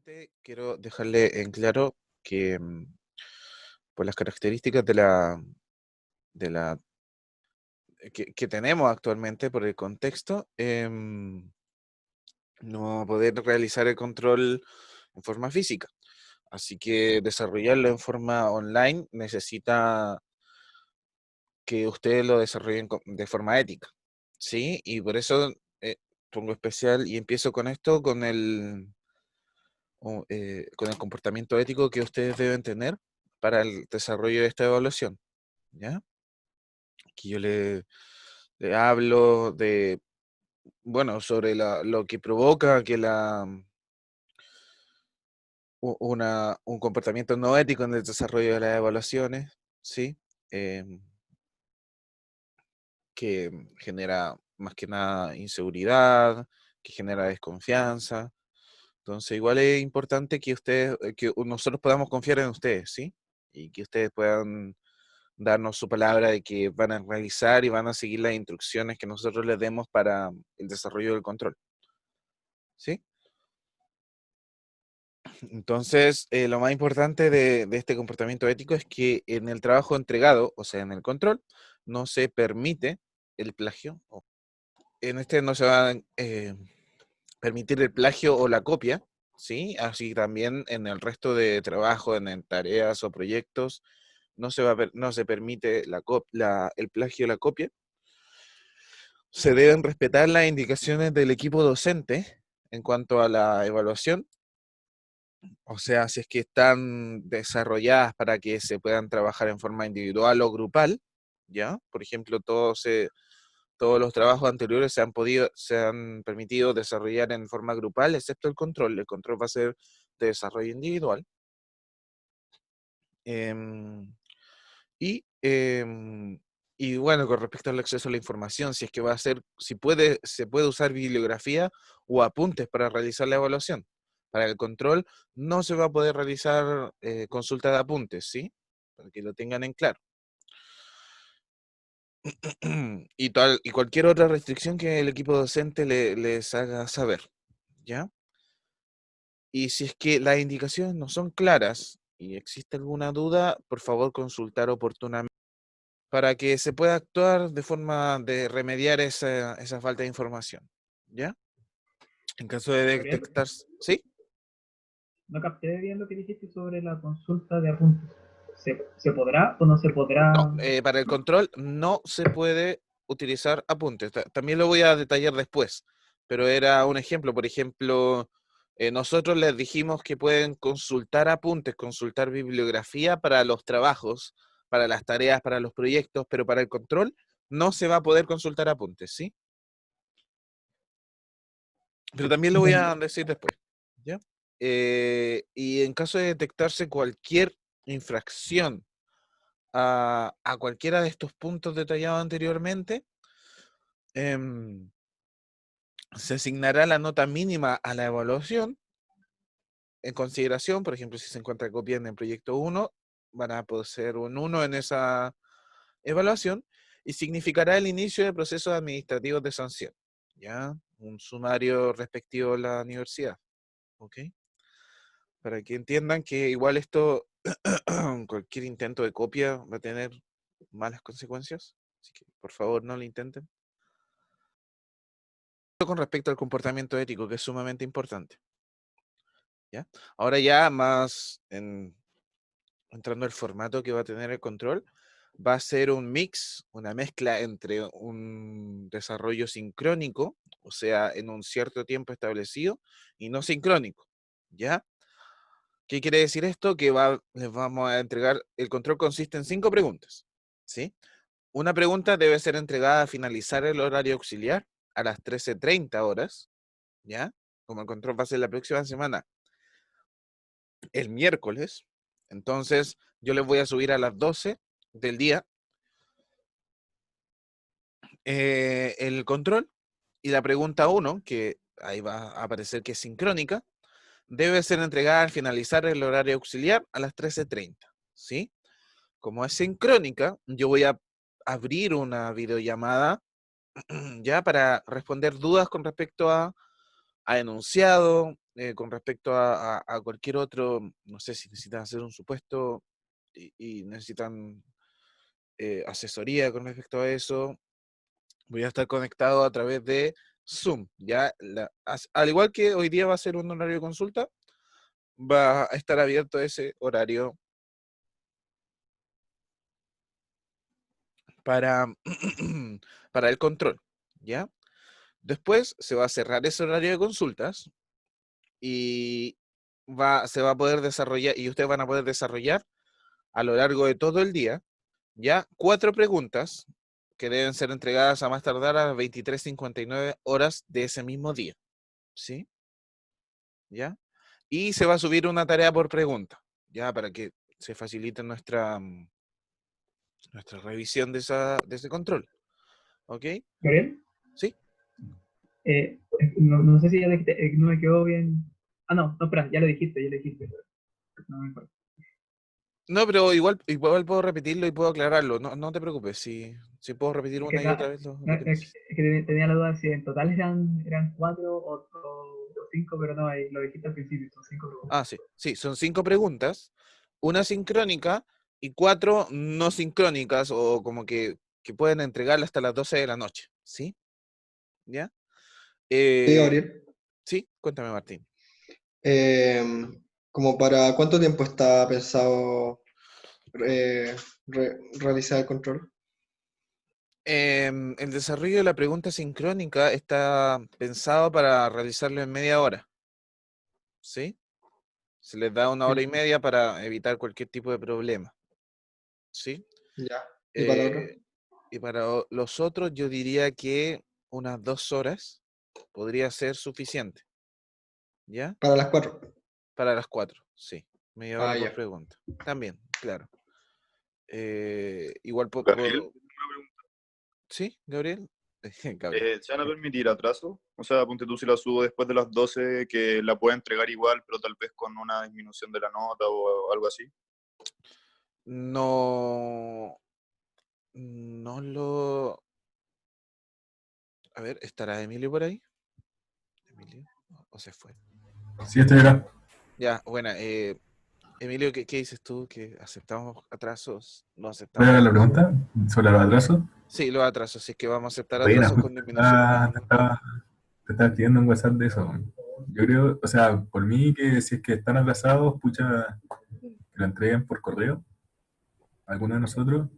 Primeramente, quiero dejarle en claro que por las características de la que tenemos actualmente, por el contexto, no vamos a poder realizar el control en forma física. Así que desarrollarlo en forma online necesita que ustedes lo desarrollen de forma ética, ¿sí? Y por eso pongo especial y empiezo con esto, con el comportamiento ético que ustedes deben tener para el desarrollo de esta evaluación, ¿ya? Aquí yo le hablo de, bueno, sobre lo que provoca que un comportamiento no ético en el desarrollo de las evaluaciones, ¿sí? Em, que genera más que nada inseguridad, que genera desconfianza. Entonces, igual es importante que ustedes, que nosotros podamos confiar en ustedes, ¿sí? Y que ustedes puedan darnos su palabra de que van a realizar y van a seguir las instrucciones que nosotros les demos para el desarrollo del control, ¿sí? Entonces, lo más importante de este comportamiento ético es que en el trabajo entregado, o sea, en el control, no se permite el plagio. En este no se va a permitir el plagio o la copia, ¿sí? Así también en el resto de trabajo, en tareas o proyectos, no se permite el plagio o la copia. Se deben respetar las indicaciones del equipo docente en cuanto a la evaluación, o sea, si es que están desarrolladas para que se puedan trabajar en forma individual o grupal, ¿ya? Por ejemplo, todos los trabajos anteriores se han permitido desarrollar en forma grupal, excepto el control. El control va a ser de desarrollo individual. Em, y, em, y bueno, con respecto al acceso a la información, si es que va a ser, se puede usar bibliografía o apuntes para realizar la evaluación. Para el control no se va a poder realizar consulta de apuntes, ¿sí? Para que lo tengan en claro. Y cualquier otra restricción que el equipo docente les haga saber, ¿ya? Y si es que las indicaciones no son claras y existe alguna duda, por favor consultar oportunamente para que se pueda actuar de forma de remediar esa falta de información, ¿ya? En caso de Gabriel, detectar, ¿sí? no capté bien lo que dijiste sobre la consulta de apuntes. ¿Se podrá o no se podrá? No, para el control no se puede utilizar apuntes. También lo voy a detallar después, pero era un ejemplo. Por ejemplo, nosotros les dijimos que pueden consultar apuntes, consultar bibliografía para los trabajos, para las tareas, para los proyectos, pero para el control no se va a poder consultar apuntes, ¿sí? Pero también lo voy Entendido. a decir después, ¿ya? Y en caso de detectarse cualquier infracción a cualquiera de estos puntos detallados anteriormente, em, se asignará la nota mínima a la evaluación en consideración. Por ejemplo, si se encuentra copia en el proyecto 1, van a poseer un 1 en esa evaluación y significará el inicio de procesos administrativos de sanción, ¿ya? Un sumario respectivo a la universidad, ¿ok? Para que entiendan que igual esto, cualquier intento de copia va a tener malas consecuencias, así que por favor no lo intenten. Con respecto al comportamiento ético, que es sumamente importante, ¿ya? Ahora ya más entrando al formato que va a tener el control, va a ser un mix, una mezcla entre un desarrollo sincrónico, o sea, en un cierto tiempo establecido, y no sincrónico, ¿ya? ¿Qué quiere decir esto? Que les vamos a entregar, el control consiste en 5 preguntas, ¿sí? Una pregunta debe ser entregada a finalizar el horario auxiliar a las 13:30 horas, ¿ya? Como el control va a ser la próxima semana, el miércoles, entonces yo les voy a subir a las 12 del día el control, y la pregunta uno, que ahí va a aparecer que es sincrónica, debe ser entregada al finalizar el horario auxiliar a las 13:30, ¿sí? Como es sincrónica, yo voy a abrir una videollamada ya para responder dudas con respecto a enunciado, con respecto a cualquier otro, no sé si necesitan hacer un supuesto y necesitan asesoría con respecto a eso. Voy a estar conectado a través de Zoom. Ya al igual que hoy día va a ser un horario de consulta, va a estar abierto ese horario para, para el control. ¿Ya? Después se va a cerrar ese horario de consultas y se va a poder desarrollar, y ustedes van a poder desarrollar a lo largo de todo el día, ya 4 preguntas que deben ser entregadas a más tardar a las 23:59 de ese mismo día. ¿Sí? ¿Ya? Y se va a subir una tarea por pregunta, ya para que se facilite nuestra revisión de ese control. ¿Ok? Gabriel, ¿Sí? no sé si ya dijiste, no me quedó bien. Ah, no, espera, ya lo dijiste. No me acuerdo. No, pero igual puedo repetirlo y puedo aclararlo. No te preocupes, si puedo repetir Es que, una y otra vez lo que necesito. es que tenía la duda si en total eran cuatro o cinco, pero no, ahí lo dijiste al principio, son cinco preguntas. Ah, sí, son 5 preguntas, una sincrónica y 4 no sincrónicas o como que pueden entregarla hasta las 12 de la noche, ¿sí? ¿Ya? Sí, Eh, Gabriel. sí, cuéntame, Martín. ¿Como para cuánto tiempo está pensado realizar el control? El desarrollo de la pregunta sincrónica está pensado para realizarlo en media hora, ¿sí? Se les da una hora y media para evitar cualquier tipo de problema, ¿sí? Ya. ¿Y para la otra? Eh, y para los otros yo diría que unas 2 horas podría ser suficiente, ¿ya? Para las 4. Para las 4, sí. Media Ah, hora por ya. pregunta. También, claro. Igual Gabriel, puedo... ¿Sí, Gabriel? Gabriel. ¿se van a permitir atraso? O sea, ponte tú si la subo después de las 12 que la pueda entregar igual, pero tal vez con una disminución de la nota o algo así. No, no lo... A ver, ¿estará Emilio por ahí? ¿Emilio? ¿O se fue? Sí, estoy acá. Ya, bueno, Emilio, ¿qué dices tú? ¿Que aceptamos atrasos? ¿No ¿Puedes aceptamos hacer la atrasos? pregunta sobre los atrasos? Sí, los atrasos, si es que vamos a aceptar Buena, atrasos justo con disminución de la nota. te estaba escribiendo un WhatsApp de eso. Yo creo, o sea, por mí que si es que están atrasados, pucha, que lo entreguen por correo a alguno de nosotros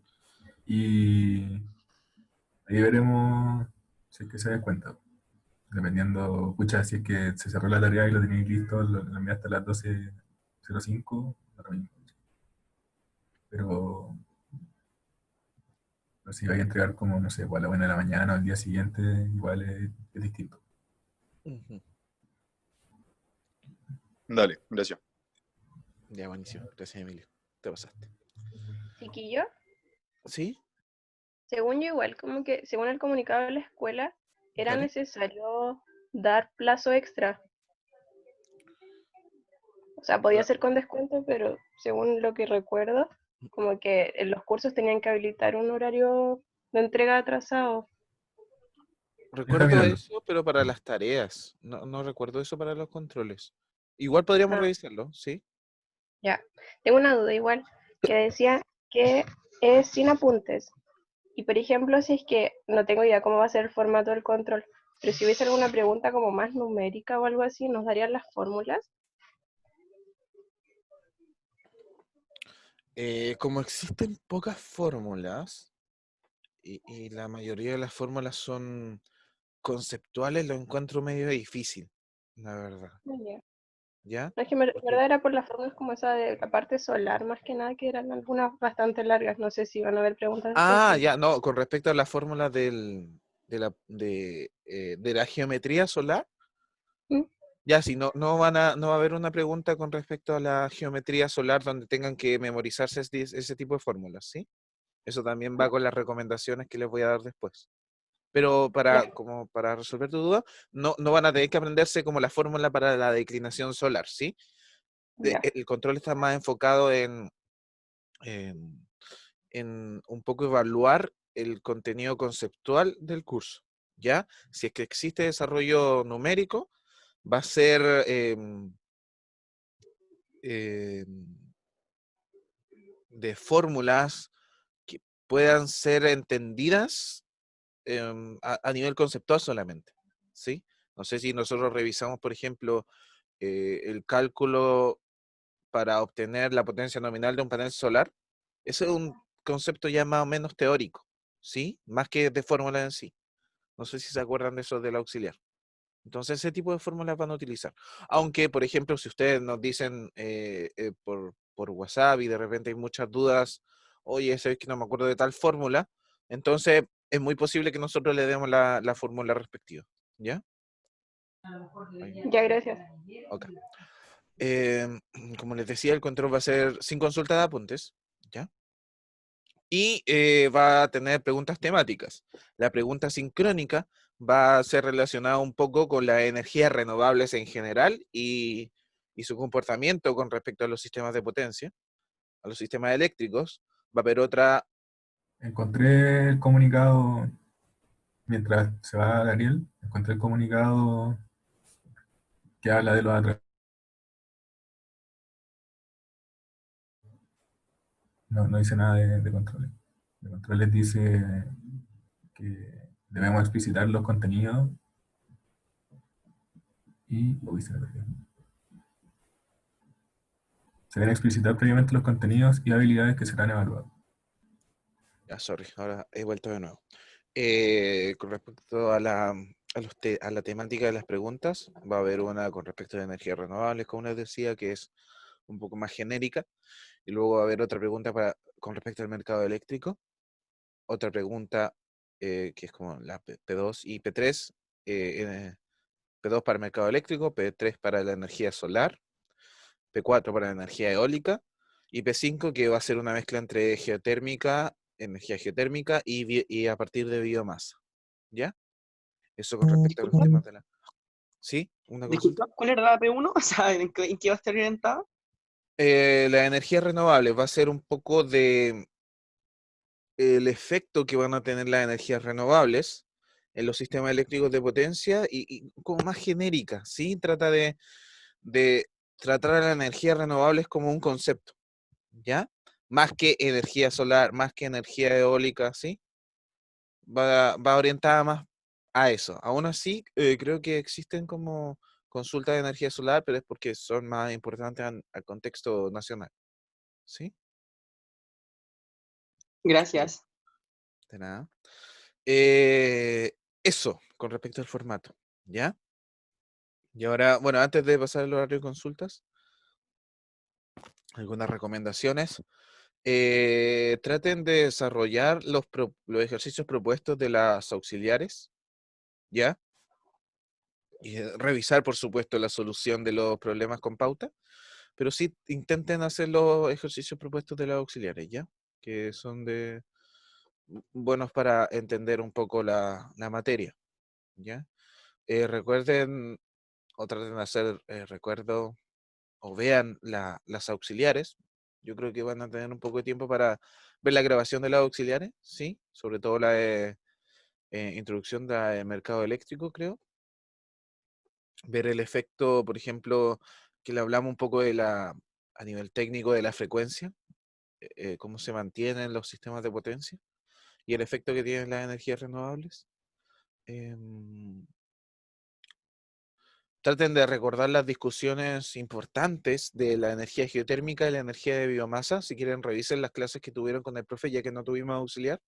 y ahí veremos si es que se dan cuenta. Dependiendo, pucha, si es que se cerró la tarea y lo tenéis listo, lo enviaste a las 12:05, lo mismo. Pero si vais a entregar como, no sé, pues, a la 1 de la mañana o al día siguiente, igual es distinto. Ujú. Dale, gracias. Ya, buenísimo. Gracias, Emilio. Te pasaste. Chiquillo, ¿Sí? según yo igual, como que según el comunicado de la escuela, era Dale. necesario dar plazo extra. O sea, podía Ra- ser con descuento, pero según lo que recuerdo, como que en los cursos tenían que habilitar un horario de entrega atrasado. Deja Recuerdo mirarlo. eso, pero para las tareas. No recuerdo eso para los controles. Igual podríamos Ah, revisarlo, ¿sí? ya. Tengo una duda igual, que decía que es sin apuntes. Y por ejemplo, si es que no tengo idea cómo va a ser el formato del control, pero si hubiese alguna pregunta como más numérica o algo así, ¿nos darían las fórmulas? Como existen pocas fórmulas y la mayoría de las fórmulas son conceptuales, lo encuentro medio difícil, la verdad. Ya. ¿Ya? No, es que en Porque verdad era por las fórmulas como esa de la parte solar, más que nada, que eran algunas bastante largas. No sé si van a haber preguntas específicas. ya, no, con respecto a la fórmula de la geometría solar, ¿Mm? ya, si no va a haber una pregunta con respecto a la geometría solar donde tengan que memorizarse ese tipo de fórmulas, ¿sí? Eso también va con las recomendaciones que les voy a dar después. Pero Ya, como para resolver tu duda, no van a tener que aprenderse como la fórmula para la declinación solar, ¿sí? ya, El control está más enfocado en, en un poco evaluar el contenido conceptual del curso, ¿ya? Si es que existe desarrollo numérico, va a ser de fórmulas que puedan ser entendidas a nivel conceptual solamente, ¿sí? No sé si nosotros revisamos, por ejemplo, el cálculo para obtener la potencia nominal de un panel solar. Ese es un concepto ya más o menos teórico, ¿sí? Más que de fórmula en sí. No sé si se acuerdan de eso del auxiliar. Entonces, ese tipo de fórmulas van a utilizar. Aunque, por ejemplo, si ustedes nos dicen por WhatsApp y de repente hay muchas dudas, oye, sabes que no me acuerdo de tal fórmula, entonces es muy posible que nosotros le demos la fórmula respectiva. ¿Ya? Ahí. Ya, gracias. Ok. Como les decía, el control va a ser sin consulta de apuntes. ¿Ya? Y va a tener preguntas temáticas. La pregunta sincrónica va a ser relacionada un poco con las energías renovables en general y su comportamiento con respecto a los sistemas de potencia, a los sistemas eléctricos. Va a haber otra... Encontré el comunicado, mientras se va Gabriel, encontré el comunicado que habla de los atrasos. No dice nada de controles. De controles dice que debemos explicitar los contenidos y... Uy, se me perdió. Se deben explicitar previamente los contenidos y habilidades que serán evaluados. Ah, sorry, ahora he vuelto de nuevo. Con respecto a a la temática de las preguntas, va a haber una con respecto a energías renovables, como les decía, que es un poco más genérica. Y luego va a haber otra pregunta con respecto al mercado eléctrico. Otra pregunta que es como la P2 y P3. P2 para el mercado eléctrico, P3 para la energía solar, P4 para la energía eólica y P5 que va a ser una mezcla entre geotérmica, energía geotérmica y a partir de biomasa. ¿Ya? Eso con respecto a los Disculpa, temas de la... ¿Sí? ¿Una consulta? disculpa, ¿cuál era la P1? O sea, ¿en qué va a estar orientada? La energía renovable va a ser un poco de el efecto que van a tener las energías renovables en los sistemas eléctricos de potencia y como más genérica, ¿sí? Trata de tratar a las energías renovables como un concepto, ¿ya? Más que energía solar, más que energía eólica, ¿sí? Va orientada más a eso. Aún así, creo que existen como consultas de energía solar, pero es porque son más importantes al contexto nacional, ¿sí? Gracias. De nada. Eh, Eso, con respecto al formato, ¿ya? Y ahora, bueno, antes de pasar al horario de consultas, algunas recomendaciones. Traten de desarrollar los ejercicios propuestos de las auxiliares, ¿ya? Y revisar, por supuesto, la solución de los problemas con pauta, pero sí intenten hacer los ejercicios propuestos de las auxiliares, ¿ya? Que son buenos para entender un poco la materia, ¿ya? Recuerden o traten de hacer recuerdo o vean las auxiliares. Yo creo que van a tener un poco de tiempo para ver la grabación de las auxiliares, ¿sí? Sobre todo la de introducción del mercado eléctrico, creo. Ver el efecto, por ejemplo, que le hablamos un poco a nivel técnico de la frecuencia, cómo se mantienen los sistemas de potencia y el efecto que tienen las energías renovables. Em, Traten de recordar las discusiones importantes de la energía geotérmica y la energía de biomasa. Si quieren, revisen las clases que tuvieron con el profe, ya que no tuvimos auxiliar.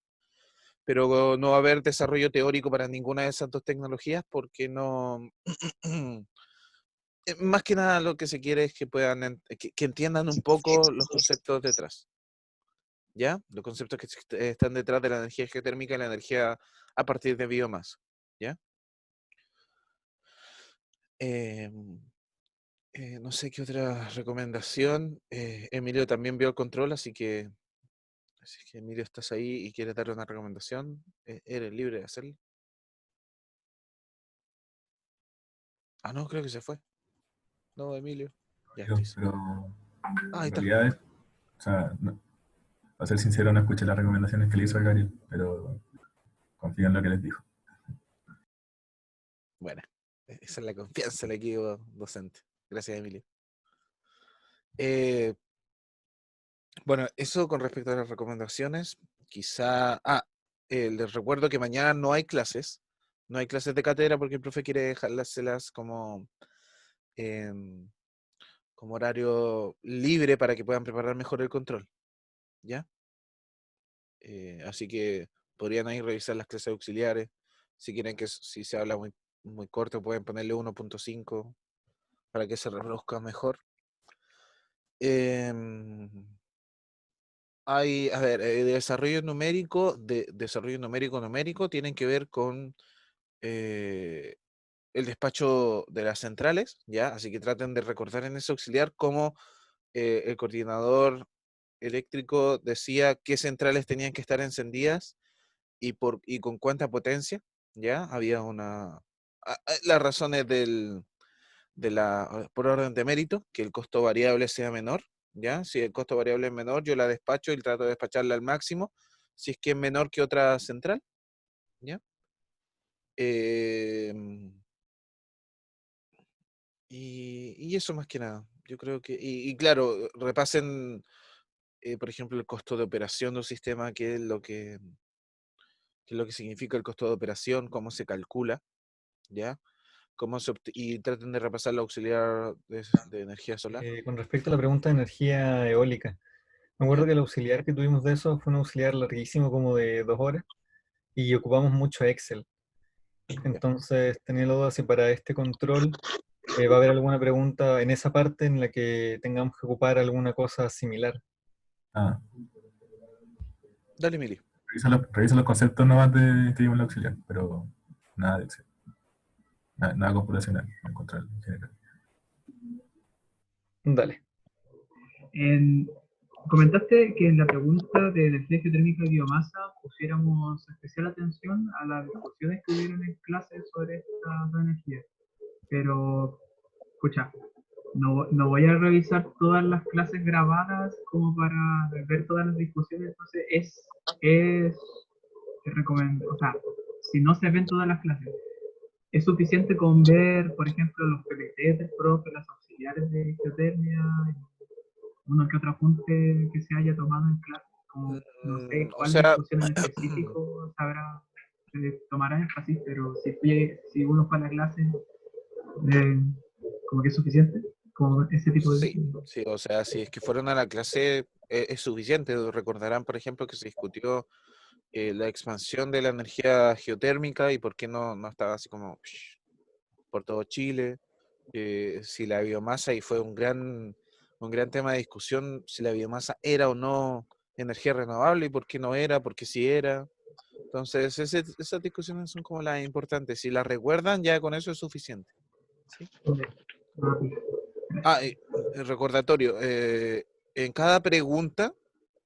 Pero no va a haber desarrollo teórico para ninguna de esas dos tecnologías porque no... Más que nada lo que se quiere es que puedan, que entiendan un poco los conceptos detrás. ¿Ya? Los conceptos que están detrás de la energía geotérmica y la energía a partir de biomasa. ¿Ya? No sé qué otra recomendación. Emilio también vio el control, así que si es que Emilio estás ahí y quieres darle una recomendación, eres libre de hacerlo. Ah, no, creo que se fue. No, Emilio. Ya estoy. Pero Ah, ahí en está. realidad, o sea, para ser sincero, no escuché las recomendaciones que le hizo a Gabriel, pero confío en lo que les dijo. Bueno. Esa es la confianza del equipo docente. Gracias, Emilio. Bueno, eso con respecto a las recomendaciones. Quizá... les recuerdo que mañana no hay clases. No hay clases de cátedra porque el profe quiere dejárselas em, como horario libre para que puedan preparar mejor el control. ¿Ya? Así que podrían ahí revisar las clases auxiliares. Si quieren que si se habla muy, muy corto, pueden ponerle 1.5 para que se reproduzca mejor. Hay, a ver, desarrollo numérico, desarrollo numérico tienen que ver con el despacho de las centrales, ¿ya? Así que traten de recordar en ese auxiliar cómo el coordinador eléctrico decía qué centrales tenían que estar encendidas y con cuánta potencia, ¿ya? Había las razones por orden de mérito, que el costo variable sea menor, ¿ya? Si el costo variable es menor, yo la despacho y trato de despacharla al máximo, si es que es menor que otra central, ¿ya? Y eso más que nada, yo creo que, y claro, repasen, por ejemplo, el costo de operación de un sistema, qué es lo que significa el costo de operación, cómo se calcula, ¿ya? Y traten de repasar la auxiliar de energía solar. Con respecto a la pregunta de energía eólica, me acuerdo ¿Ya? que el auxiliar que tuvimos de eso fue un auxiliar larguísimo, como de 2 horas, y ocupamos mucho Excel. ¿Ya? Entonces tenía la duda si para este control va a haber alguna pregunta en esa parte en la que tengamos que ocupar alguna cosa similar. Ah, Dale, Mili. revisa los conceptos nomás que lleva el auxiliar, pero nada de Excel. Nada computacional, en control en general. Dale. Comentaste que en la pregunta de energía geotérmica y biomasa pusiéramos especial atención a las discusiones que hubieron en clase sobre estas dos energías. Pero, escucha, no voy a revisar todas las clases grabadas como para ver todas las discusiones, entonces es recomendable, o sea, si no se ven todas las clases, es suficiente con ver, por ejemplo, los PPT del profe, las auxiliares de geotermia, uno que otro apunte que se haya tomado en clase, como no sé O cuál sea, discusión en específico sabrá, tomará énfasis, pero si uno fue a la clase, como que es suficiente, como ese tipo de... sí, sí, o sea, si es que fueron a la clase, es suficiente. Recordarán, por ejemplo, que se discutió la expansión de la energía geotérmica y por qué no estaba así como por todo Chile. Si la biomasa, y fue un gran tema de discusión, si la biomasa era o no energía renovable y por qué no era, por qué sí era. Entonces, esas discusiones son como las importantes. Si las recuerdan, ya con eso es suficiente. ¿Sí? Recordatorio. En cada pregunta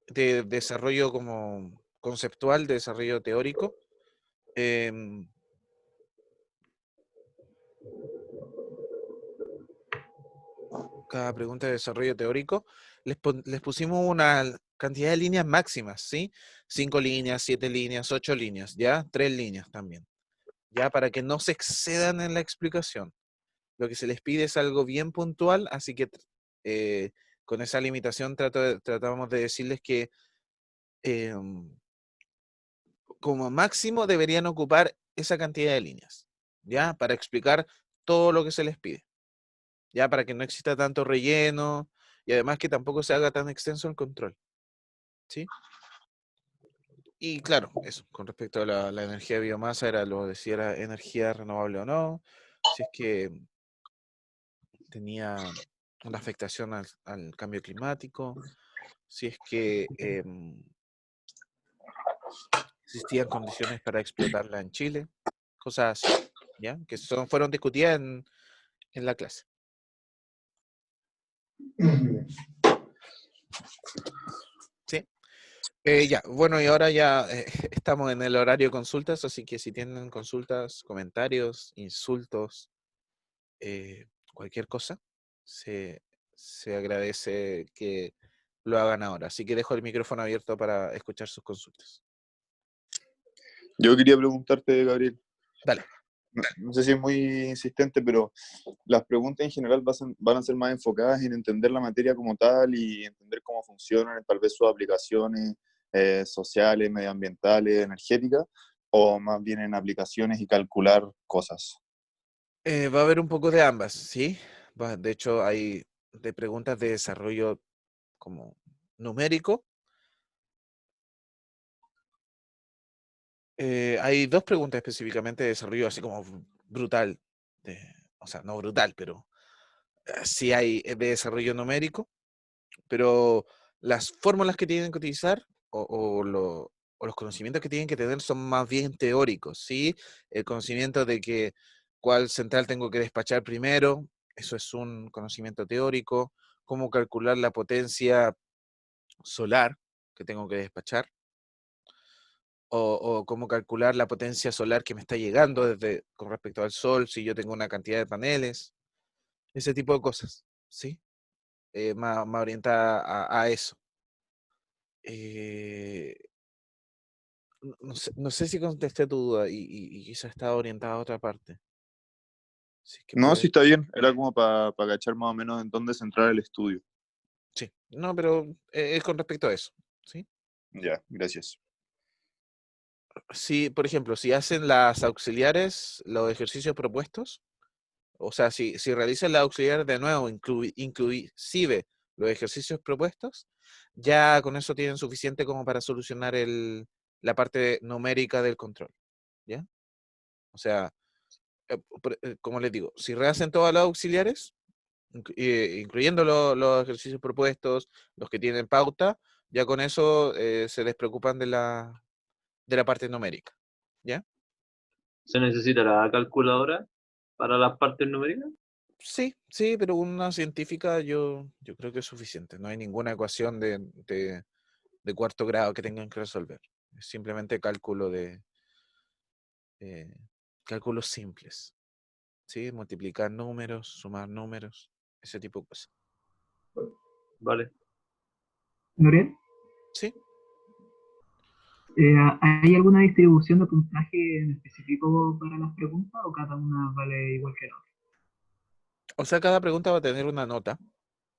de desarrollo como conceptual, de desarrollo teórico, em, cada pregunta de desarrollo teórico, les pusimos una cantidad de líneas máximas, ¿sí? 5 líneas, 7 líneas, 8 líneas, ¿ya? 3 líneas también, ¿ya? Para que no se excedan en la explicación. Lo que se les pide es algo bien puntual, así que con esa limitación tratamos de decirles que como máximo deberían ocupar esa cantidad de líneas, ¿ya? Para explicar todo lo que se les pide, ¿ya? Para que no exista tanto relleno y además que tampoco se haga tan extenso el control, ¿sí? Y claro, eso, con respecto a la energía de biomasa, era lo de si era energía renovable o no, si es que tenía una afectación al cambio climático, si es que existían condiciones para explotarla en Chile, cosas así, ¿ya? Que fueron discutidas en la clase. ¿Sí? Ya, bueno, y ahora ya estamos en el horario de consultas, así que si tienen consultas, comentarios, insultos, cualquier cosa, se agradece que lo hagan ahora. Así que dejo el micrófono abierto para escuchar sus consultas. Yo quería preguntarte, Gabriel. Dale. no sé si es muy insistente, pero las preguntas en general van a ser más enfocadas en entender la materia como tal y entender cómo funcionan, tal vez sus aplicaciones sociales, medioambientales, energéticas, o más bien en aplicaciones y calcular cosas. Va a haber un poco de ambas, ¿sí? De hecho, hay de preguntas de desarrollo como numérico. Hay dos preguntas específicamente de desarrollo así como brutal, o sea, no brutal, pero sí hay de desarrollo numérico, pero las fórmulas que tienen que utilizar o los conocimientos que tienen que tener son más bien teóricos, ¿sí? El conocimiento de que cuál central tengo que despachar primero, eso es un conocimiento teórico, cómo calcular la potencia solar que tengo que despachar, o cómo calcular la potencia solar que me está llegando con respecto al sol, si yo tengo una cantidad de paneles, ese tipo de cosas, ¿sí? Más orientada a eso. No sé si contesté tu duda y quizás estaba orientada a otra parte. Sí, que No, sí puede. está bien, era como para cachar más o menos en dónde centrar el estudio. Sí, no, pero es con respecto a eso, ¿sí? Ya, gracias. Si, por ejemplo, si hacen las auxiliares, los ejercicios propuestos, o sea, si realizan las auxiliares de nuevo, inclusive los ejercicios propuestos, ya con eso tienen suficiente como para solucionar la parte numérica del control, ¿ya? O sea, como les digo, si rehacen todas las auxiliares, incluyendo los ejercicios propuestos, los que tienen pauta, ya con eso se despreocupan de la parte numérica, ¿ya? ¿Se necesita la calculadora para las partes numéricas? Sí, sí, pero una científica yo creo que es suficiente. No hay ninguna ecuación de cuarto grado que tengan que resolver. Es simplemente eh, cálculos simples, ¿sí? Multiplicar números, sumar números, ese tipo de cosas. Vale. Gabriel, Sí. ¿hay alguna distribución de puntaje en específico para las preguntas o cada una vale igual que la otra? O sea, cada pregunta va a tener una nota,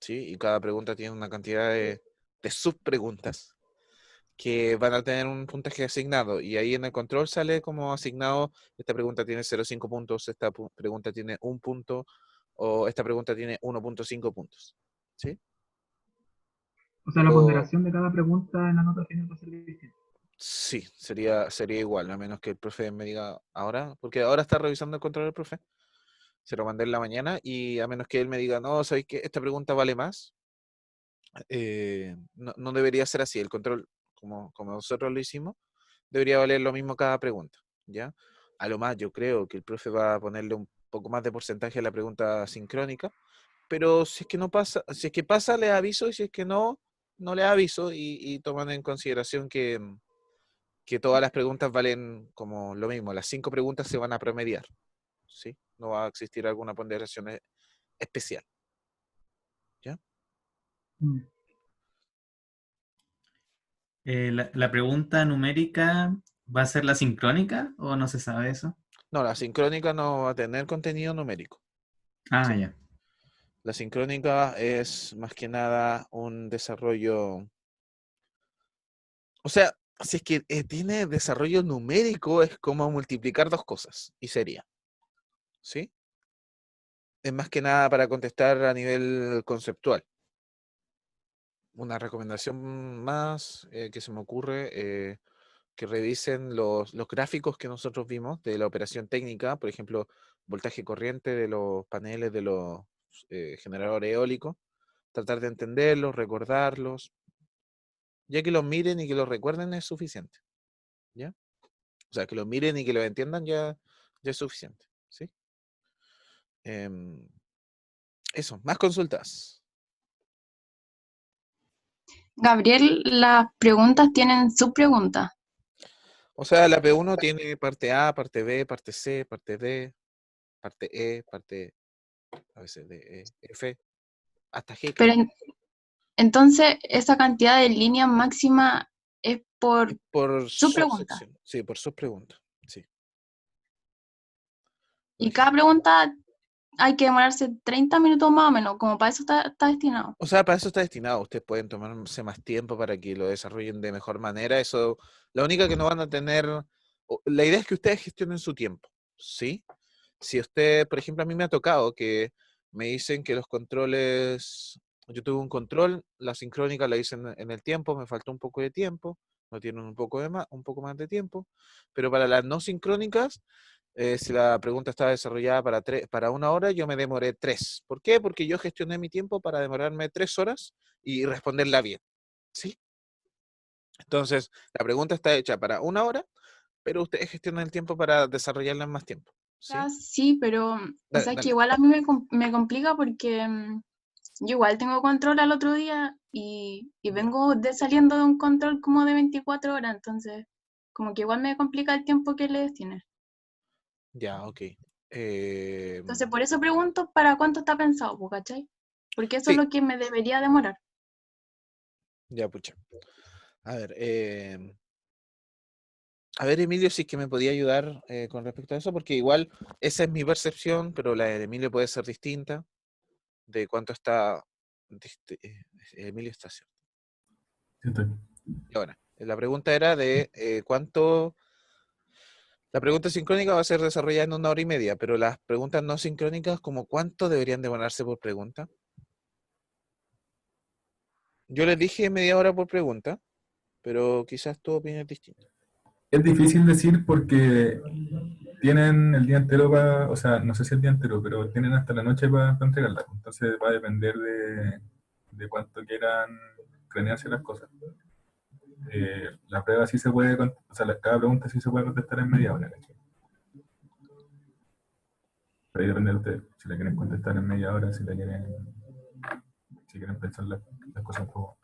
¿sí? Y cada pregunta tiene una cantidad de subpreguntas que van a tener un puntaje asignado. Y ahí en el control sale como asignado, esta pregunta tiene 0,5 puntos, esta pregunta tiene 1 punto, o esta pregunta tiene 1,5 puntos, ¿sí? O sea, la Pero ponderación de cada pregunta en la nota final va a ser distinta. sí, sería igual, a menos que el profe me diga ahora, porque ahora está revisando el control del profe, se lo mandé en la mañana, y a menos que él me diga, no, ¿sabéis qué? Esta pregunta vale más, no debería ser así. El control, como nosotros lo hicimos, debería valer lo mismo cada pregunta, ¿ya? A lo más yo creo que el profe va a ponerle un poco más de porcentaje a la pregunta sincrónica, pero si es que no pasa, si es que pasa, le aviso, y si es que no, no le aviso, y toman en consideración que todas las preguntas valen como lo mismo, las 5 preguntas se van a promediar, ¿sí? No va a existir alguna ponderación especial, ¿ya? Mm. La pregunta numérica va a ser la sincrónica o no se sabe eso? No, la sincrónica no va a tener contenido numérico, Ah, ¿sí? ya. La sincrónica es más que nada un desarrollo, o sea, si es que tiene desarrollo numérico, es como multiplicar dos cosas, y sería, ¿sí? Es más que nada para contestar a nivel conceptual. Una recomendación más que se me ocurre, que revisen los gráficos que nosotros vimos de la operación técnica, por ejemplo, voltaje corriente de los paneles de los generadores eólicos, tratar de entenderlos, recordarlos, ya que los miren y que los recuerden es suficiente, ¿ya? O sea, que los miren y que los entiendan ya es suficiente, ¿sí? Em, Eso, más consultas. Gabriel, las preguntas tienen subpreguntas. O sea, la P1 tiene parte A, parte B, parte C, parte D, parte E, parte a veces D, E, F, hasta G Pero creo. entonces, esa cantidad de líneas máxima es por Por subpregunta. subsección, sí, por subpregunta, sí. Y cada pregunta hay que demorarse 30 minutos más o menos, como para eso está destinado. O sea, para eso está destinado. Ustedes pueden tomarse más tiempo para que lo desarrollen de mejor manera. Eso, la única que no van a tener, la idea es que ustedes gestionen su tiempo, ¿sí? Si usted, por ejemplo, a mí me ha tocado que me dicen que los controles, yo tuve un control, la sincrónica la hice en el tiempo, me faltó un poco de tiempo, no tienen un poco más de tiempo, pero para las no sincrónicas, si la pregunta estaba desarrollada para 1 hora, yo me demoré 3. ¿Por qué? Porque yo gestioné mi tiempo para demorarme 3 horas y responderla bien, ¿sí? Entonces, la pregunta está hecha para 1 hora, pero ustedes gestionan el tiempo para desarrollarla en más tiempo, Ah, ¿sí? sí, pero o Dale, sea, es que dale. igual a mí me complica porque yo igual tengo control al otro día y vengo saliendo de un control como de 24 horas, entonces como que igual me complica el tiempo que le destine. Ya, ok. Entonces por eso pregunto para cuánto está pensado, po, ¿cachai? Porque eso es Sí, lo que me debería demorar. ya, pucha. A ver, Emilio, si es que me podía ayudar con respecto a eso, porque igual esa es mi percepción, pero la de Emilio puede ser distinta de cuánto está. Emilio está cierto. Siento- Y ahora, la pregunta era de cuánto. La pregunta sincrónica va a ser desarrollada en 1 hora y media, pero las preguntas no sincrónicas, ¿como cuánto deberían demorarse por pregunta? Yo les dije media hora por pregunta, pero quizás tu opinión es distinta. Es difícil decir porque tienen el día entero para, o sea, no sé si el día entero, pero tienen hasta la noche para entregarla. Entonces va a depender de cuánto quieran cranearse las cosas. La prueba sí se puede, o sea, cada pregunta sí se puede contestar en media hora, ¿cachai? Pero ahí depende de ustedes, si la quieren contestar en media hora, si quieren pensar las cosas un poco.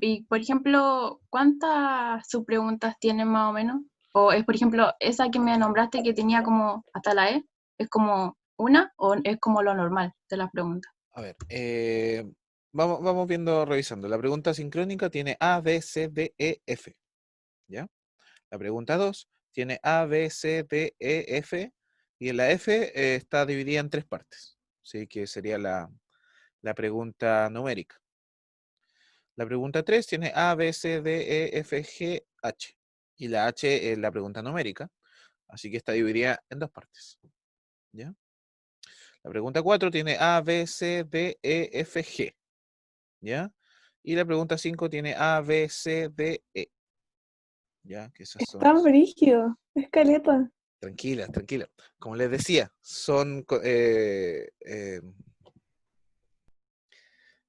Y por ejemplo, ¿cuántas subpreguntas tienen más o menos? O es, por ejemplo, esa que me nombraste que tenía como hasta la E, ¿es como una o es como lo normal de las preguntas? A ver, vamos viendo, revisando. La pregunta sincrónica tiene A, B, C, D, E, F. ¿Ya? La pregunta 2 tiene A, B, C, D, E, F. Y en la F está dividida en 3 partes. ¿Sí? Que sería la pregunta numérica. La pregunta 3 tiene A, B, C, D, E, F, G, H. Y la H es la pregunta numérica. Así que está dividida en 2 partes. ¿Ya? La pregunta 4 tiene A, B, C, D, E, F, G. ¿Ya? Y la pregunta 5 tiene A, B, C, D, E. ¿Ya? Que esas son. Está brígido, es caleta. Tranquila, tranquila. Como les decía, son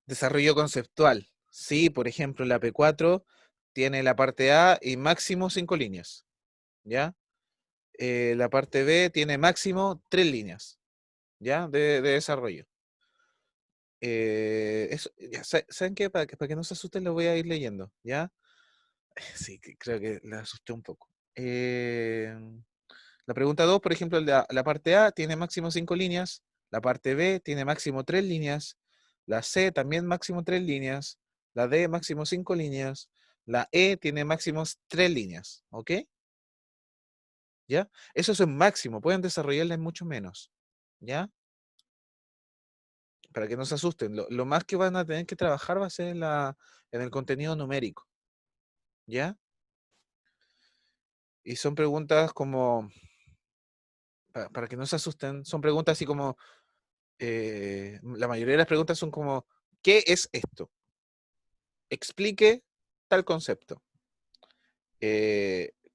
desarrollo conceptual. Sí, por ejemplo, la P4 tiene la parte A y máximo 5 líneas. ¿Ya? La parte B tiene máximo 3 líneas. ¿Ya? De desarrollo. Ya, ¿saben qué? Para que no se asusten, lo voy a ir leyendo. ¿Ya? Sí, creo que la asusté un poco. La pregunta 2, por ejemplo, la parte A tiene máximo 5 líneas, la parte B tiene máximo 3 líneas, la C también máximo 3 líneas, la D máximo 5 líneas, la E tiene máximo 3 líneas, ¿ok? ¿Ya? Eso es un máximo, pueden desarrollarla en mucho menos, ¿ya? Para que no se asusten, lo más que van a tener que trabajar va a ser en el contenido numérico, ¿ya? Y son preguntas como, para que no se asusten, son preguntas así como, la mayoría de las preguntas son como, ¿qué es esto? Explique tal concepto.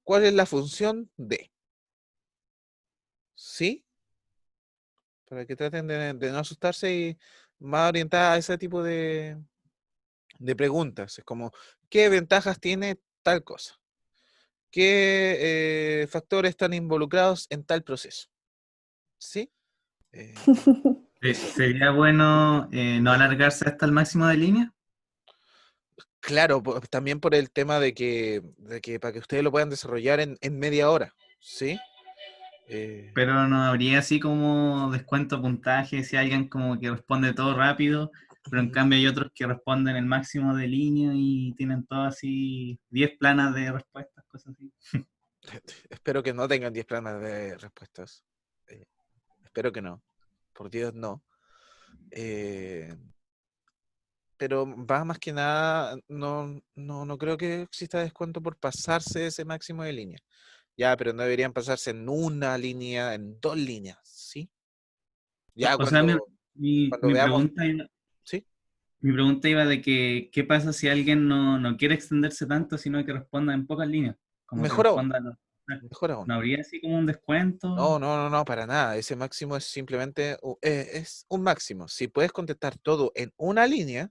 ¿Cuál es la función de? ¿Sí? Para que traten de no asustarse y más orientada a ese tipo de preguntas. Es como, ¿qué ventajas tiene tal cosa? ¿Qué factores están involucrados en tal proceso? ¿Sí? Eso. Sería bueno no alargarse hasta el máximo de línea. Claro, también por el tema de que para que ustedes lo puedan desarrollar en media hora, ¿sí? Pero no habría así como descuento puntaje si alguien como que responde todo rápido, pero en cambio hay otros que responden el máximo de línea y tienen todo así 10 planas de respuestas, cosas así. Espero que no tengan 10 planas de respuestas. espero que no, por Dios no. Pero va más que nada, no creo que exista descuento por pasarse ese máximo de línea. Ya, pero no deberían pasarse en una línea, en 2 líneas, ¿sí? Ya O sea, cuando mi veamos, pregunta iba, ¿sí? mi pregunta iba de que, ¿qué pasa si alguien no quiere extenderse tanto, sino que responda en pocas líneas? Como que Mejor aún, responda, mejor aún. ¿no habría así como un descuento? No, para nada. Ese máximo es simplemente, es un máximo. Si puedes contestar todo en una línea,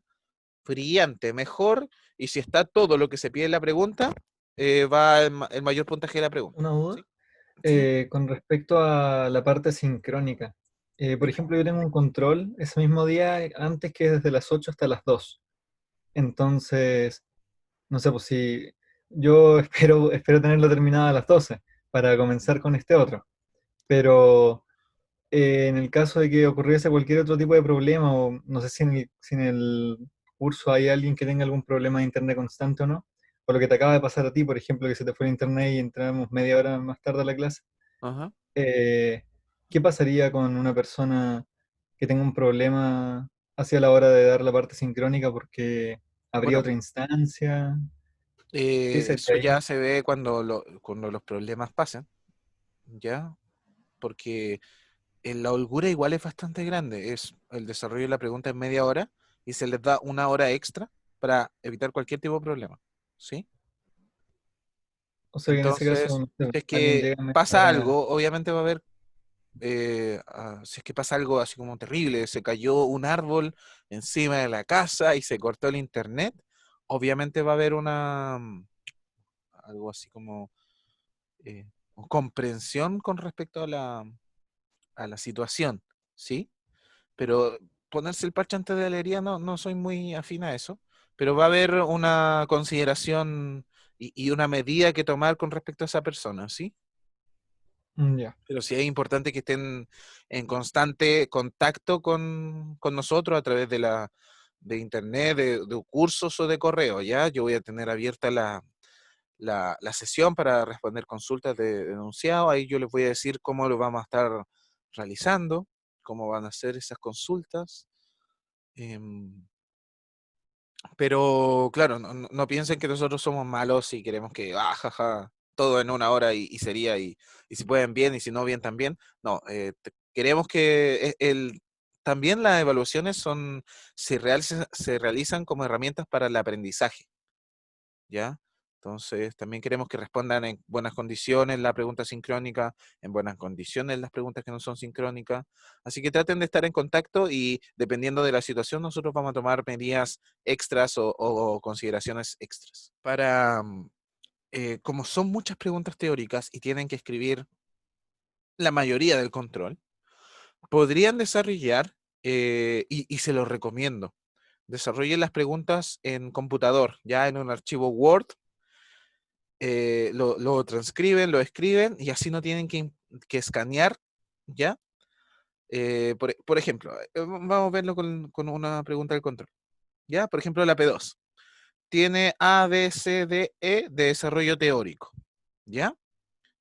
brillante, mejor. Y si está todo lo que se pide en la pregunta, va el mayor puntaje de la pregunta. Una duda. ¿Sí? ¿Sí? Con respecto a la parte sincrónica. Por ejemplo, yo tengo un control ese mismo día antes que desde las 8 hasta las 2. Entonces, no sé, pues si yo espero tenerlo terminado a las 12 para comenzar con este otro. Pero en el caso de que ocurriese cualquier otro tipo de problema, o no sé si en el curso hay alguien que tenga algún problema de internet constante o no, o lo que te acaba de pasar a ti, por ejemplo, que se te fue el internet y entramos media hora más tarde a la clase, Ajá. ¿qué pasaría con una persona que tenga un problema hacia la hora de dar la parte sincrónica porque habría Bueno, otra instancia? ¿Qué sería eso ahí? ya se ve cuando los problemas pasan, ¿ya? Porque la holgura igual es bastante grande. Es el desarrollo de la pregunta en media hora y se les da 1 hora extra para evitar cualquier tipo de problema, ¿sí? O sea que en ese caso, Entonces, no sé, si es alguien que llega media pasa hora. algo, obviamente va a haber, si es que pasa algo así como terrible, se cayó un árbol encima de la casa y se cortó el internet, obviamente va a haber algo así como eh, comprensión con respecto a la situación, ¿sí? Pero ponerse el parche antes de la herida no soy muy afín a eso, pero va a haber una consideración y una medida que tomar con respecto a esa persona, ¿sí? Ya. Pero sí es importante que estén en constante contacto con nosotros a través de internet, de cursos o de correo, ¿ya? Yo voy a tener abierta la sesión para responder consultas de enunciado. Ahí yo les voy a decir cómo lo vamos a estar realizando, cómo van a ser esas consultas. em, pero claro, no piensen que nosotros somos malos y queremos que, jaja, todo en 1 hora y sería, y si pueden bien y si no bien también. No, queremos que también las evaluaciones se realizan como herramientas para el aprendizaje, ¿ya? Entonces, también queremos que respondan en buenas condiciones la pregunta sincrónica, en buenas condiciones las preguntas que no son sincrónicas. Así que traten de estar en contacto y dependiendo de la situación, nosotros vamos a tomar medidas extras o consideraciones extras. Como son muchas preguntas teóricas y tienen que escribir la mayoría del control, podrían desarrollar, y se los recomiendo, desarrollen las preguntas en computador, ya en un archivo Word. Lo transcriben, lo escriben y así no tienen que escanear, ¿ya? Por ejemplo, vamos a verlo con una pregunta del control, ¿ya? Por ejemplo, la P2 tiene A, B, C, D, E de desarrollo teórico, ¿ya?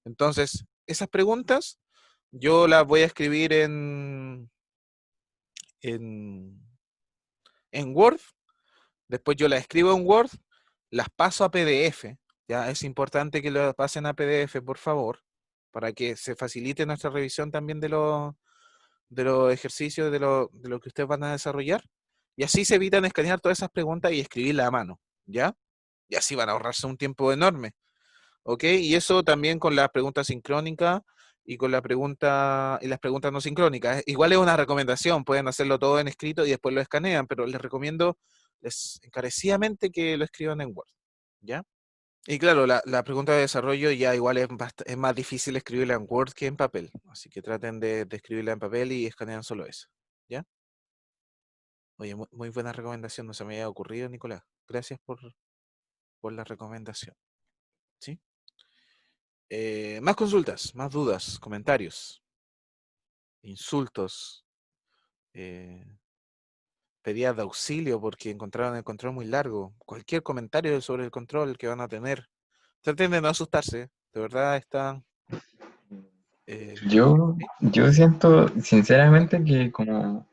Entonces, esas preguntas yo las voy a escribir en, en Word, después yo las escribo en Word, las paso a PDF, ¿ya? Es importante que lo pasen a PDF, por favor, para que se facilite nuestra revisión también de los ejercicios, de lo que ustedes van a desarrollar. Y así se evitan escanear todas esas preguntas y escribirlas a mano, ¿ya? Y así van a ahorrarse un tiempo enorme, ¿ok? Y eso también con las preguntas sincrónicas y con y las preguntas no sincrónicas. Igual es una recomendación, pueden hacerlo todo en escrito y después lo escanean, pero les recomiendo encarecidamente que lo escriban en Word, ¿ya? Y claro, la pregunta de desarrollo ya igual es más difícil escribirla en Word que en papel. Así que traten de escribirla en papel y escanean solo eso. ¿Ya? Oye, muy buena recomendación. No se me había ocurrido, Nicolás. Gracias por la recomendación. ¿Sí? Más consultas, más dudas, comentarios, insultos, eh, pedidas de auxilio porque encontraron el control muy largo. Cualquier comentario sobre el control que van a tener. Traten de no asustarse. De verdad está Yo siento sinceramente que como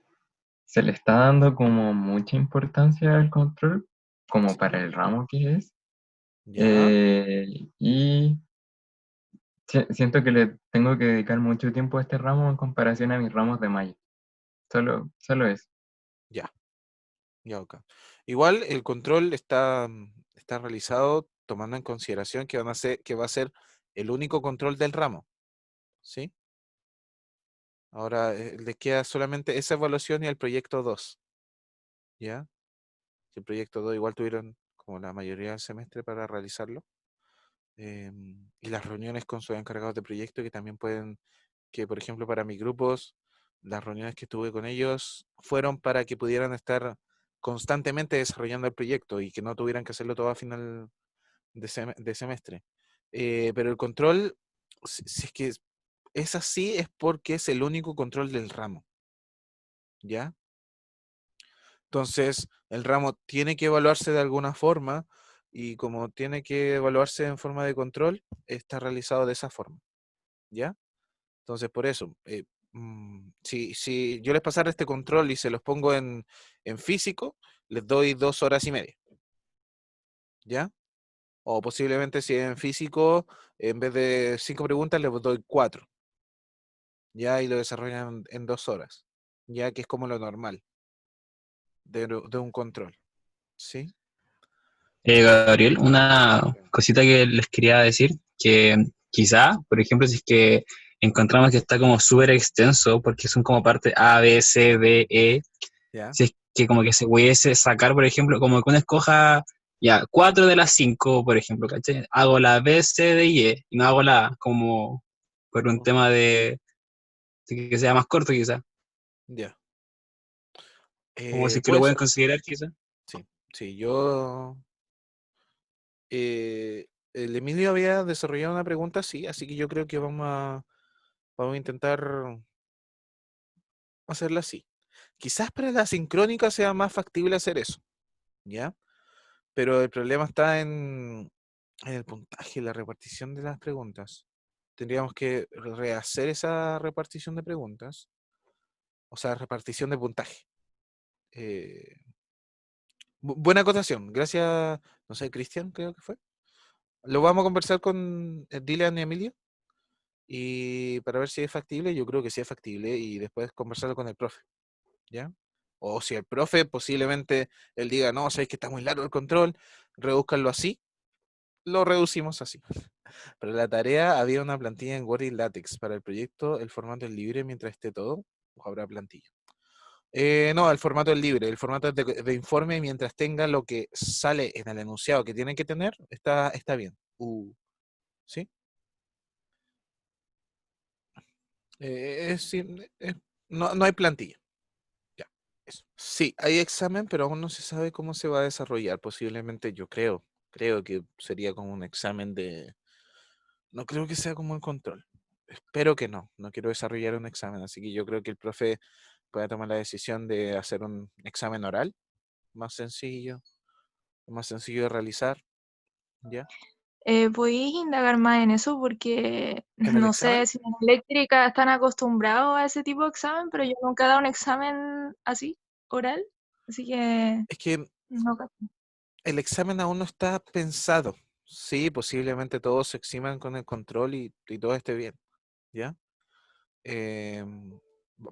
se le está dando como mucha importancia al control, como para el ramo que es, ¿Ya? y siento que le tengo que dedicar mucho tiempo a este ramo en comparación a mis ramos de malla. Solo eso. Ya, ya, ok. Igual el control está realizado tomando en consideración que que va a ser el único control del ramo, ¿sí? Ahora les queda solamente esa evaluación y el proyecto 2, ¿ya? El proyecto 2 igual tuvieron como la mayoría del semestre para realizarlo. Y las reuniones con sus encargados de proyecto que también que por ejemplo para mis grupos, las reuniones que tuve con ellos fueron para que pudieran estar constantemente desarrollando el proyecto y que no tuvieran que hacerlo todo a final de semestre. Pero el control, si es que es así, es porque es el único control del ramo, ¿ya? Entonces, el ramo tiene que evaluarse de alguna forma y como tiene que evaluarse en forma de control, está realizado de esa forma, ¿ya? Entonces, por eso, si yo les pasara este control y se los pongo en físico, les doy 2 horas y media, ¿ya? O posiblemente si en físico, en vez de 5 preguntas, les doy 4, ¿ya? Y lo desarrollan en 2 horas, ya que es como lo normal de un control, ¿sí? Gabriel, una cosita que les quería decir, que quizá, por ejemplo, si es que encontramos que está como súper extenso, porque son como parte A, B, C, D, E, ¿Ya? si es que como que se pudiese sacar, por ejemplo, como que uno escoja ya 4 de las 5, por ejemplo, ¿cachai? Hago la B, C, D y E, y no hago la A, como por un tema de que sea más corto quizá, Ya. como si es que lo Puede pueden ser. considerar quizá. Sí, sí, el Emilio había desarrollado una pregunta, sí, así que yo creo que vamos a intentar hacerla así. Quizás para la sincrónica sea más factible hacer eso, ¿ya? Pero el problema está en el puntaje, la repartición de las preguntas. Tendríamos que rehacer esa repartición de preguntas, o sea, repartición de puntaje. Eh, buena acotación, gracias, no sé, Cristian, creo que fue. Lo vamos a conversar con Dylan y Emilio y para ver si es factible, yo creo que sí es factible y después conversarlo con el profe, ¿ya? O si el profe posiblemente él diga, no, sabéis que está muy largo el control, reduzcanlo así, lo reducimos así. Para la tarea había una plantilla en Word y LaTeX. Para el proyecto el formato es libre mientras esté todo, o habrá plantilla. No, el formato es libre, el formato es de informe mientras tenga lo que sale en el enunciado que tiene que tener, está bien. ¿Sí? No hay plantilla. Ya, eso. Sí, hay examen, pero aún no se sabe cómo se va a desarrollar. Posiblemente yo creo que sería como un examen de... No creo que sea como el control. Espero que no quiero desarrollar un examen, así que yo creo que el profe pueda tomar la decisión de hacer un examen oral, más sencillo de realizar, ¿ya? ¿Podéis indagar más en eso? Porque ¿En el no examen? sé si en eléctrica están acostumbrados a ese tipo de examen, pero yo nunca he dado un examen así, oral, así que Es que no cacho. el examen aún no está pensado. Sí, posiblemente todos se eximan con el control y todo esté bien, ¿ya? Em,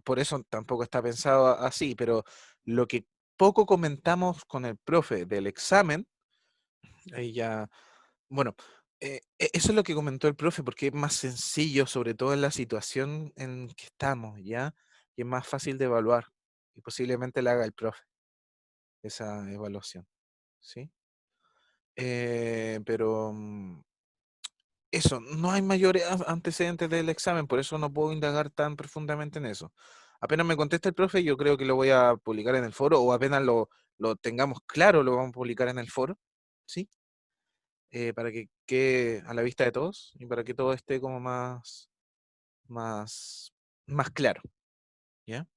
por eso tampoco está pensado así, pero lo que poco comentamos con el profe del examen, ahí ya, bueno, eso es lo que comentó el profe, porque es más sencillo, sobre todo en la situación en que estamos, ¿ya? Y es más fácil de evaluar, y posiblemente la haga el profe, esa evaluación, ¿sí? Pero eso, no hay mayores antecedentes del examen, por eso no puedo indagar tan profundamente en eso. Apenas me conteste el profe, yo creo que lo voy a publicar en el foro, o apenas lo tengamos claro, lo vamos a publicar en el foro, ¿sí? Para que quede a la vista de todos y para que todo esté como más, más claro, ¿ya?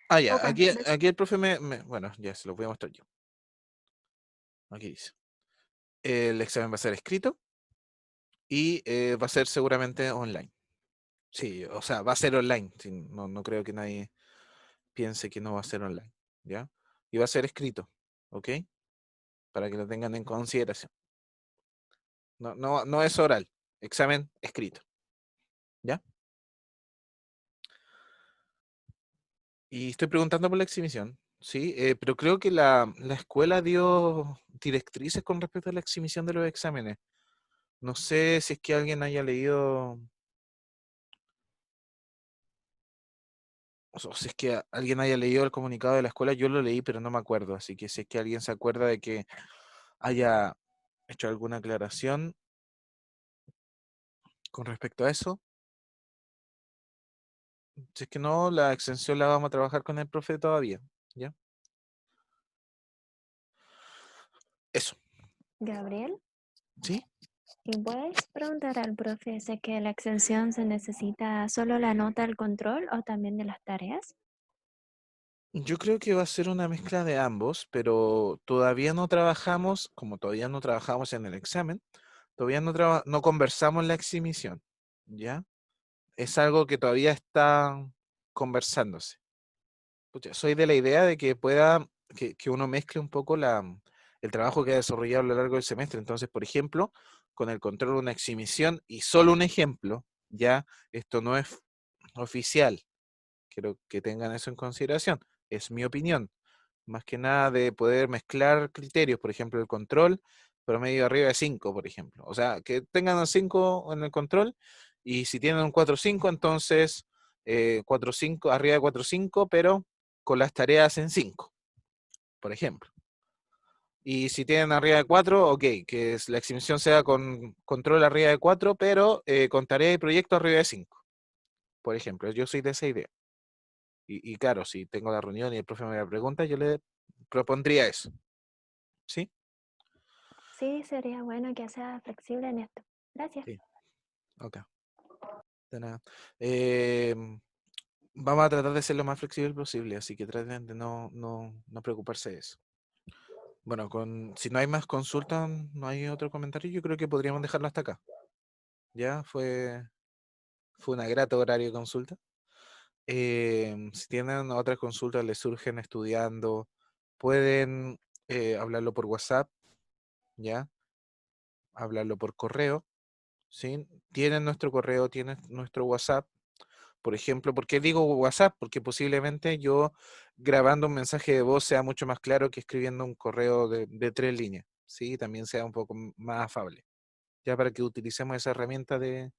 Ah, ya, Ok, aquí el profe bueno, ya se lo voy a mostrar yo. Aquí dice, el examen va a ser escrito, Y va a ser seguramente online. Sí, o sea, va a ser online. Sí, no creo que nadie piense que no va a ser online, ¿ya? Y va a ser escrito, ¿ok? Para que lo tengan en consideración. No es oral, examen escrito, ¿ya? Y estoy preguntando por la exhibición, ¿sí? Pero creo que la escuela dio directrices con respecto a la exhibición de los exámenes. No sé si es que alguien haya leído, o si es que alguien haya leído el comunicado de la escuela. Yo lo leí, pero no me acuerdo. Así que si es que alguien se acuerda de que haya hecho alguna aclaración con respecto a eso. Si es que no, la extensión la vamos a trabajar con el profe todavía, ¿ya? Eso. Gabriel, ¿Sí? ¿y puedes preguntar al profe si es que la extensión se necesita solo la nota del control o también de las tareas? Yo creo que va a ser una mezcla de ambos, pero todavía no trabajamos, como todavía no trabajamos en el examen, todavía no conversamos la exhibición, ¿ya? Es algo que todavía está conversándose. Pucha, soy de la idea de que que uno mezcle un poco el trabajo que ha desarrollado a lo largo del semestre. Entonces, por ejemplo, con el control de una exhibición y solo un ejemplo, ya esto no es oficial. Quiero que tengan eso en consideración. Es mi opinión. Más que nada de poder mezclar criterios, por ejemplo, el control, promedio arriba de 5, por ejemplo. O sea, que tengan un 5 en el control y si tienen un 4-5, entonces 4-5, arriba de 4-5, pero con las tareas en 5, por ejemplo. Y si tienen arriba de 4, ok, la exhibición sea con control arriba de 4, pero con tarea y proyecto arriba de 5, por ejemplo. Yo soy de esa idea. Y claro, si tengo la reunión y el profe me pregunta, yo le propondría eso. ¿Sí? Sí, sería bueno que sea flexible en esto. Gracias. Sí. Ok. De nada. Vamos a tratar de ser lo más flexible posible, así que traten de no preocuparse de eso. Bueno, si no hay más consultas, no hay otro comentario, yo creo que podríamos dejarlo hasta acá. Ya fue una grata horario de consulta. Si tienen otras consultas, les surgen estudiando, pueden hablarlo por WhatsApp, ¿ya? Hablarlo por correo, ¿sí? Tienen nuestro correo, tienen nuestro WhatsApp. Por ejemplo, ¿por qué digo WhatsApp? Porque posiblemente yo grabando un mensaje de voz sea mucho más claro que escribiendo un correo de 3 líneas, ¿sí? También sea un poco más afable, ya para que utilicemos esa herramienta que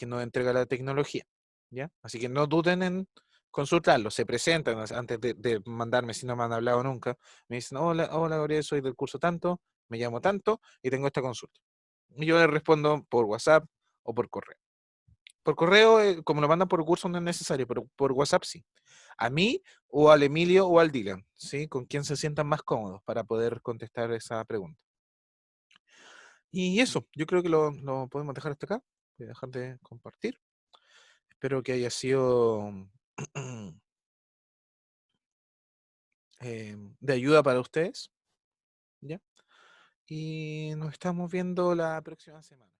nos entrega la tecnología, ¿ya? Así que no duden en consultarlo, se presentan antes de mandarme, si no me han hablado nunca, me dicen, hola Gabriel, soy del curso tanto, me llamo tanto y tengo esta consulta. Y yo les respondo por WhatsApp o por correo. Por correo, como lo mandan por curso, no es necesario, pero por WhatsApp sí. A mí, o al Emilio, o al Dylan, ¿sí? Con quien se sientan más cómodos para poder contestar esa pregunta. Y eso, yo creo que lo podemos dejar hasta acá. Voy a dejar de compartir. Espero que haya sido de ayuda para ustedes, ¿ya? Y nos estamos viendo la próxima semana.